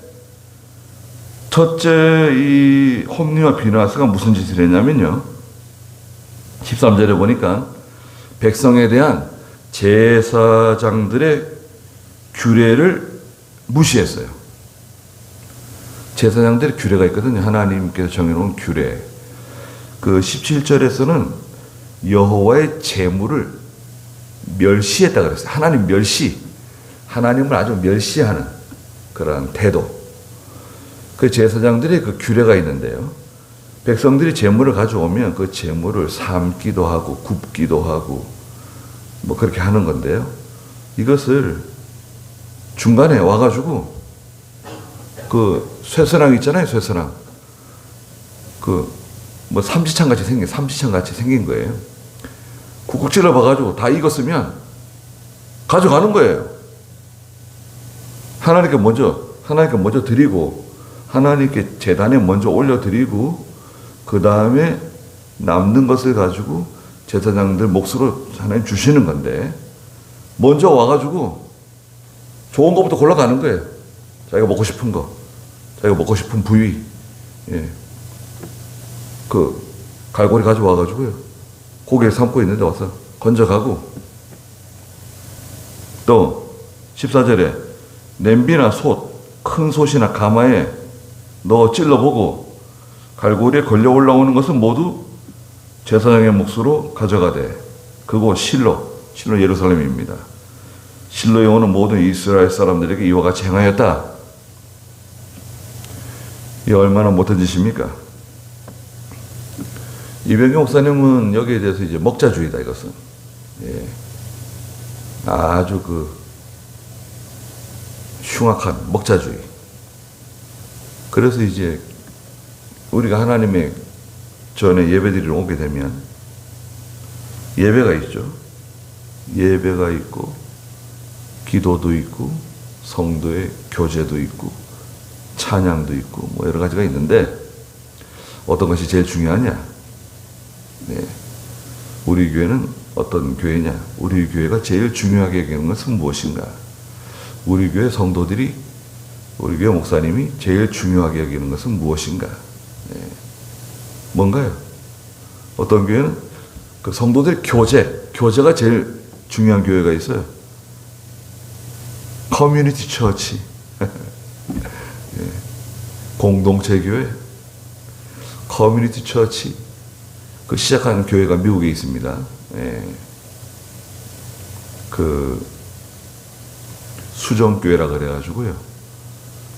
첫째 이 홈니와 비느하스가 무슨 짓을 했냐면요. 13절에 보니까 백성에 대한 제사장들의 규례를 무시했어요. 제사장들의 규례가 있거든요. 하나님께서 정해놓은 규례. 그 17절에서는 여호와의 제물을 멸시했다 그랬어요. 하나님 멸시. 하나님을 아주 멸시하는 그런 태도. 그 제사장들의 그 규례가 있는데요. 백성들이 제물을 가져오면 그 제물을 삶기도 하고 굽기도 하고 그렇게 하는 건데요. 이것을 중간에 와가지고 그 쇠선왕 있잖아요, 쇠선왕. 그 뭐 삼지창 같이 생긴 거예요. 쿡쿡 찔러봐가지고 다 익었으면 가져가는 거예요. 하나님께 먼저 드리고, 하나님께 제단에 먼저 올려드리고, 그 다음에 남는 것을 가지고 제사장들 몫으로 하나님 주시는 건데, 먼저 와가지고 좋은 것부터 골라가는 거예요. 자기가 먹고 싶은 거, 자기가 먹고 싶은 부위, 예. 그 갈고리 가져와가지고요. 고기를 삶고 있는데 와서 건져가고, 또 14절에 냄비나 큰 솥이나 가마에 넣어 찔러보고 갈고리에 걸려 올라오는 것은 모두 제사장의 몫으로 가져가되 그곳 실로 예루살렘입니다. 실로에 오는 모든 이스라엘 사람들에게 이와 같이 행하였다. 이 얼마나 못한 짓입니까? 이병규 목사님은 여기에 대해서 이제 먹자주의다, 이것은. 예. 아주 흉악한 먹자주의. 그래서 이제 우리가 하나님의 전에 예배드리러 오게 되면 예배가 있죠. 예배가 있고, 기도도 있고, 성도의 교제도 있고, 찬양도 있고, 뭐 여러 가지가 있는데, 어떤 것이 제일 중요하냐? 네. 우리 교회는 어떤 교회냐? 우리 교회가 제일 중요하게 여기는 것은 무엇인가? 우리 교회 성도들이, 우리 교회 목사님이 제일 중요하게 여기는 것은 무엇인가? 네. 뭔가요? 어떤 교회는 그 성도들 교제가 제일 중요한 교회가 있어요. 커뮤니티 처치. 예. 공동체 교회, 커뮤니티 처치. 그 시작한 교회가 미국에 있습니다. 예. 그 수정교회라 그래가지고요.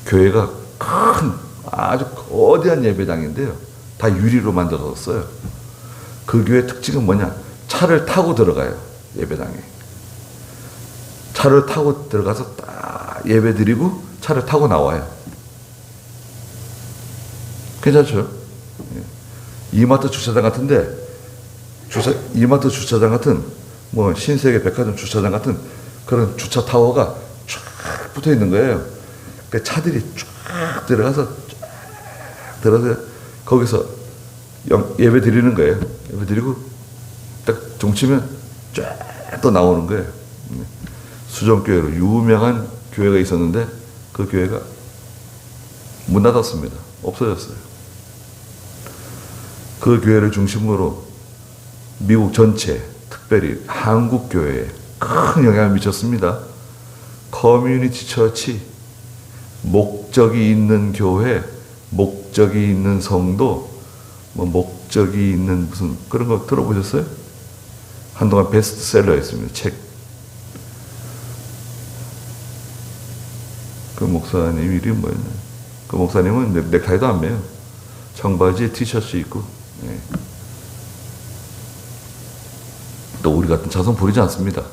교회가 큰 아주 거대한 예배당인데요. 다 유리로 만들어졌어요. 그 교회 특징은 뭐냐? 차를 타고 들어가요. 예배당에. 차를 타고 들어가서 딱 예배 드리고 차를 타고 나와요. 괜찮죠? 이마트 주차장 같은데, 이마트 주차장 같은, 뭐, 신세계 백화점 주차장 같은 그런 주차 타워가 쫙 붙어 있는 거예요. 그 차들이 쫙 들어가서, 거기서 예배 드리는 거예요. 예배 드리고, 딱 종치면 쫙 또 나오는 거예요. 수정교회로 유명한 교회가 있었는데, 그 교회가 문 닫았습니다. 없어졌어요. 그 교회를 중심으로 미국 전체, 특별히 한국 교회에 큰 영향을 미쳤습니다. 커뮤니티 처치, 목적이 있는 교회, 목적이 있는 성도, 뭐 목적이 있는 무슨 그런 거 들어보셨어요? 한동안 베스트셀러였습니다. 책. 그 목사님 이름이 뭐였나? 그 목사님은 넥타이도 안 매요. 청바지에 티셔츠 입고. 예. 또 우리 같은 찬송 부르지 않습니다.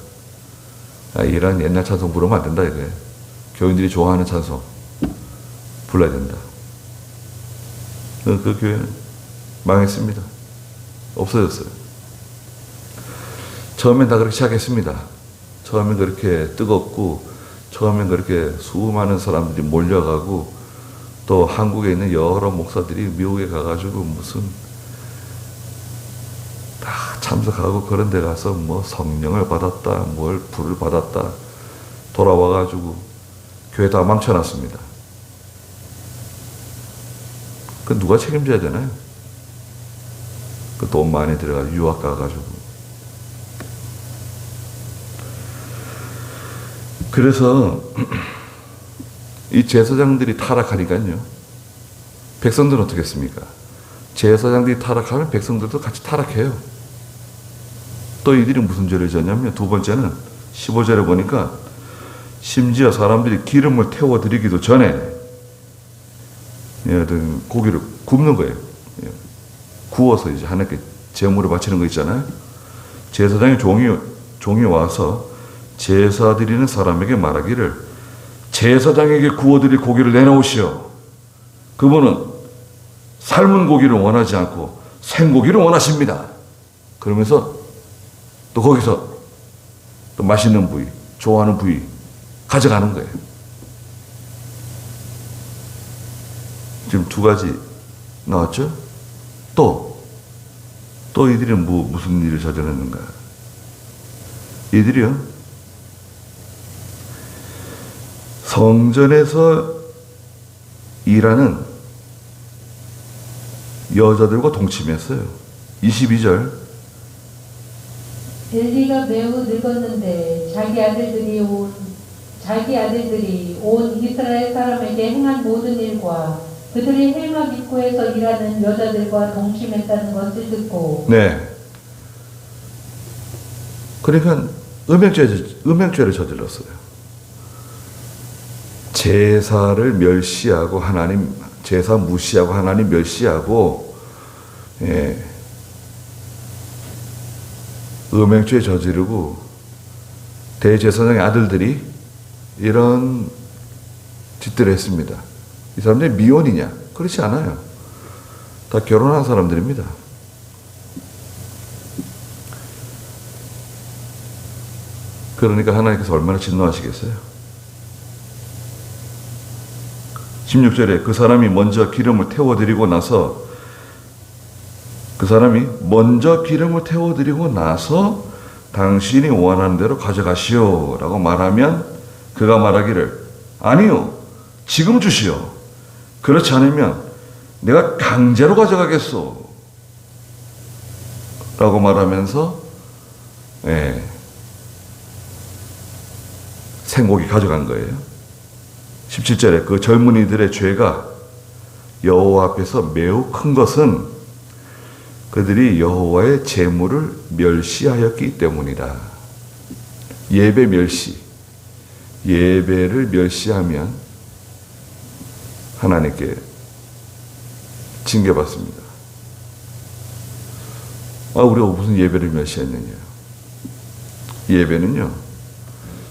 이런 옛날 찬송 부르면 안 된다 이거예요. 교인들이 좋아하는 찬송 불러야 된다. 그 교회는 망했습니다. 없어졌어요. 처음엔 다 그렇게 시작했습니다. 처음엔 그렇게 뜨겁고, 처음엔 그렇게 수많은 사람들이 몰려가고, 또 한국에 있는 여러 목사들이 미국에 가가지고 무슨 다 참석하고 그런 데 가서 뭐 성령을 받았다, 뭘 불을 받았다, 돌아와가지고 교회 다 망쳐놨습니다. 그 누가 책임져야 되나요? 그 돈 많이 들어가 유학 가가지고. 그래서 이 제사장들이 타락하니까요. 백성들은 어떻게 했습니까? 제사장들이 타락하면 백성들도 같이 타락해요. 또 이들이 무슨 죄를 졌냐면, 두 번째는 15절에 보니까 심지어 사람들이 기름을 태워 드리기도 전에 고기를 굽는 거예요. 구워서 이제 하나님께 제물을 바치는 거 있잖아요. 제사장의 종이 와서 제사 드리는 사람에게 말하기를, 제사장에게 구워드릴 고기를 내놓으시오. 그분은 삶은 고기를 원하지 않고 생고기를 원하십니다. 그러면서 또 거기서 또 맛있는 부위, 좋아하는 부위 가져가는 거예요. 지금 두 가지 나왔죠? 또 이들이 무슨 일을 저질렀는가? 이들이요, 성전에서 일하는 여자들과 동침했어요. 22절. 엘리가 매우 늙었는데 자기 아들들이 온 이스라엘 사람에게 행한 모든 일과 그들이 해막 입구에서 일하는 여자들과 동침했다는 것을 듣고. 네. 그러니까 음행죄를 저질렀어요. 제사를 멸시하고 제사 무시하고 하나님 멸시하고, 예, 음행죄 저지르고 대제사장의 아들들이 이런 짓들을 했습니다. 이 사람들이 미혼이냐? 그렇지 않아요. 다 결혼한 사람들입니다. 그러니까 하나님께서 얼마나 진노하시겠어요? 16절에 그 사람이 먼저 기름을 태워드리고 나서 당신이 원하는 대로 가져가시오 라고 말하면 그가 말하기를 아니요, 지금 주시오. 그렇지 않으면 내가 강제로 가져가겠소 라고 말하면서, 예, 생고기 가져간 거예요. 17절에 그 젊은이들의 죄가 여호와 앞에서 매우 큰 것은 그들이 여호와의 제물을 멸시하였기 때문이다. 예배 멸시. 예배를 멸시하면 하나님께 징계받습니다. 우리가 무슨 예배를 멸시했느냐. 예배는요,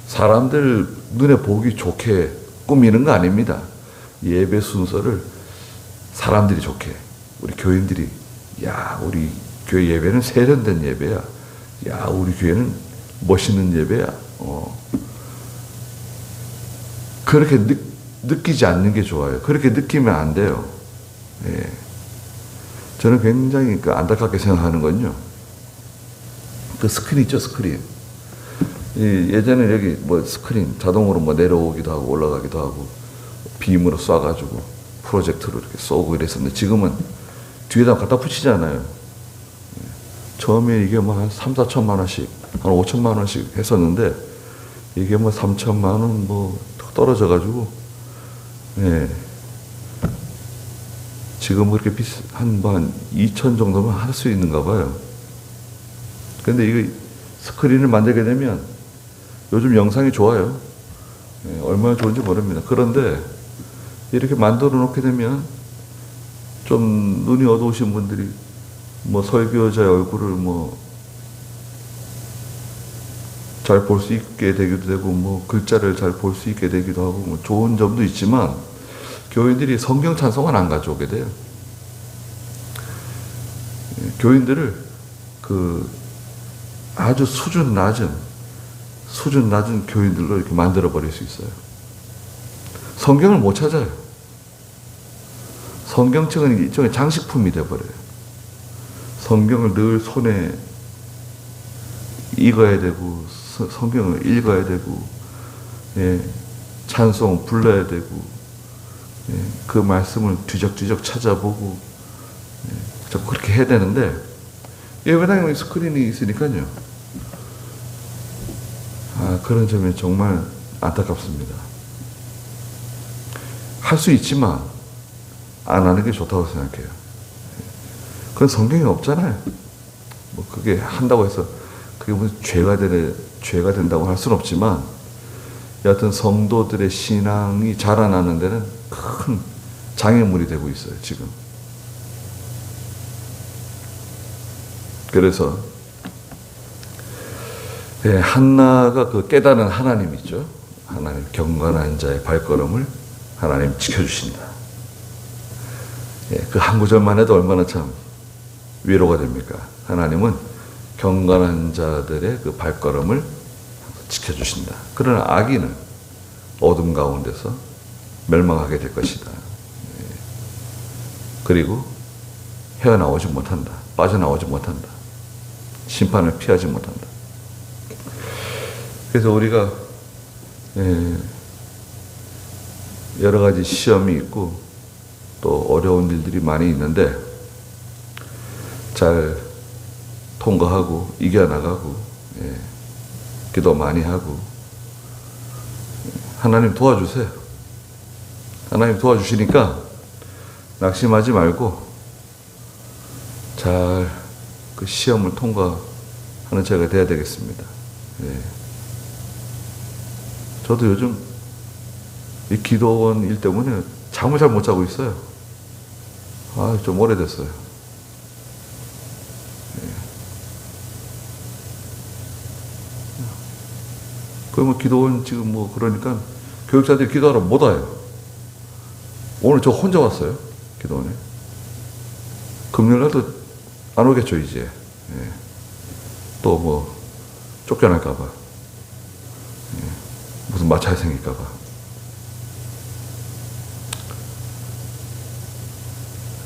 사람들 눈에 보기 좋게 꾸미는 거 아닙니다. 예배 순서를 사람들이 좋게, 우리 교인들이, 야, 우리 교회 예배는 세련된 예배야. 야, 우리 교회는 멋있는 예배야. 그렇게 느끼지 않는 게 좋아요. 그렇게 느끼면 안 돼요. 예. 저는 굉장히 안타깝게 생각하는 건요, 그 스크린 있죠, 스크린. 예전에 여기 스크린 자동으로 내려오기도 하고 올라가기도 하고 빔으로 쏴가지고 프로젝터로 이렇게 쏘고 이랬었는데, 지금은 뒤에다 갖다 붙이잖아요. 처음에 이게 한 3, 4천만 원씩, 한 5천만 원씩 했었는데, 이게 3천만 원 떨어져가지고, 예. 지금 그렇게 한 2천 정도면 할 수 있는가 봐요. 근데 이거 스크린을 만들게 되면 요즘 영상이 좋아요. 예, 얼마나 좋은지 모릅니다. 그런데 이렇게 만들어 놓게 되면 좀 눈이 어두우신 분들이 설교자의 얼굴을 잘 볼 수 있게 되기도 되고, 글자를 잘 볼 수 있게 되기도 하고, 좋은 점도 있지만, 교인들이 성경 찬송은 안 가져오게 돼요. 교인들을 아주 수준 낮은 교인들로 이렇게 만들어 버릴 수 있어요. 성경을 못 찾아요. 성경책은 일종의 장식품이 되어버려요. 성경을 늘 손에 익어야 되고, 성경을 읽어야 되고, 예, 찬송 불러야 되고, 예, 그 말씀을 뒤적뒤적 찾아보고, 예, 자꾸 그렇게 해야 되는데, 예배당에 스크린이 있으니까요. 그런 점이 정말 안타깝습니다. 할 수 있지만 안 하는 게 좋다고 생각해요. 그건 성경에 없잖아요. 그게 한다고 해서 그게 무슨 죄가 된다고 할 수는 없지만, 여하튼 성도들의 신앙이 자라나는 데는 큰 장애물이 되고 있어요, 지금. 그래서 한나가 깨닫는 하나님 있죠. 하나님, 경건한 자의 발걸음을 하나님 지켜주신다. 그 한 구절만 해도 얼마나 참 위로가 됩니까? 하나님은 경건한 자들의 그 발걸음을 지켜주신다. 그러나 악인은 어둠 가운데서 멸망하게 될 것이다. 그리고 헤어나오지 못한다. 빠져나오지 못한다. 심판을 피하지 못한다. 그래서 우리가 여러 가지 시험이 있고 또 어려운 일들이 많이 있는데 잘 통과하고 이겨나가고 기도 많이 하고 하나님 도와주세요. 하나님 도와주시니까 낙심하지 말고 잘 그 시험을 통과하는 제가 돼야 되겠습니다. 저도 요즘 이 기도원 일 때문에 잠을 잘 못 자고 있어요. 좀 오래됐어요. 그러면 기도원 지금 그러니까 교육자들이 기도하러 못 와요. 오늘 저 혼자 왔어요. 기도원에. 금요일날도 안 오겠죠, 이제. 또 쫓겨날까봐. 무슨 마찰이 생길까봐.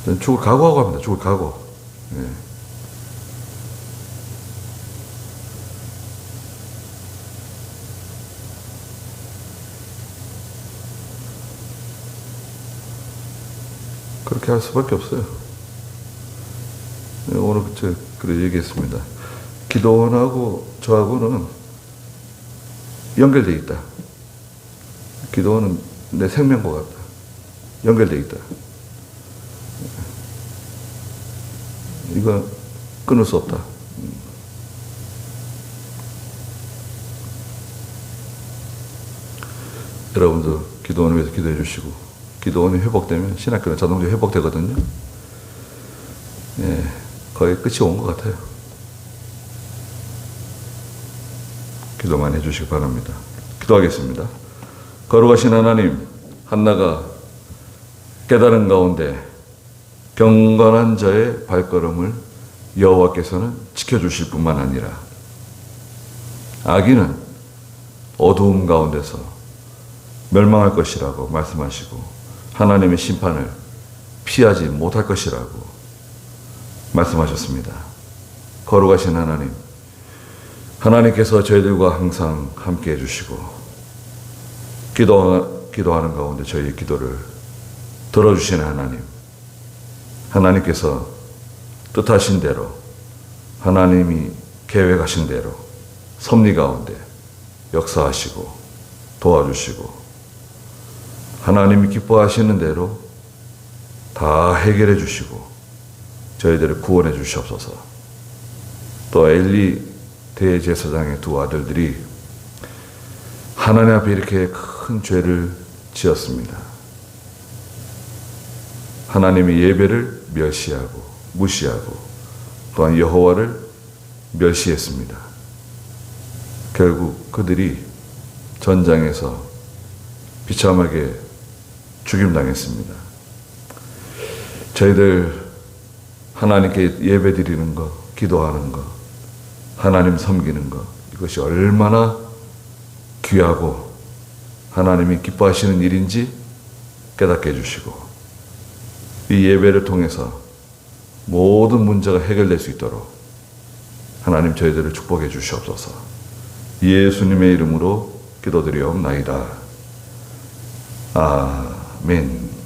저는 죽을 각오하고 합니다. 죽을 각오. 그렇게 할 수밖에 없어요. 오늘 그래 얘기했습니다. 기도원하고 저하고는 연결되어 있다. 기도원은 내 생명과 같다. 연결되어 있다. 이거 끊을 수 없다. 여러분도 기도원을 위해서 기도해 주시고 기도원이 회복되면 신학교는 자동적으로 회복되거든요. 거의 끝이 온 것 같아요. 기도만 해주시기 바랍니다. 기도하겠습니다. 거룩하신 하나님, 한나가 깨달은 가운데 경건한 자의 발걸음을 여호와께서는 지켜주실 뿐만 아니라 악인은 어두움 가운데서 멸망할 것이라고 말씀하시고 하나님의 심판을 피하지 못할 것이라고 말씀하셨습니다. 거룩하신 하나님, 하나님께서 저희들과 항상 함께 해주시고 기도하는 가운데 저희의 기도를 들어주시는 하나님, 하나님께서 뜻하신 대로 하나님이 계획하신 대로 섭리 가운데 역사하시고 도와주시고 하나님이 기뻐하시는 대로 다 해결해 주시고 저희들을 구원해 주시옵소서. 또 엘리 대제사장의 두 아들들이 하나님 앞에 이렇게 큰 죄를 지었습니다. 하나님의 예배를 멸시하고 무시하고 또한 여호와를 멸시했습니다. 결국 그들이 전장에서 비참하게 죽임당했습니다. 저희들 하나님께 예배 드리는 것, 기도하는 것, 하나님 섬기는 것, 이것이 얼마나 귀하고 하나님이 기뻐하시는 일인지 깨닫게 해주시고 이 예배를 통해서 모든 문제가 해결될 수 있도록 하나님 저희들을 축복해 주시옵소서. 예수님의 이름으로 기도드리옵나이다. 아멘.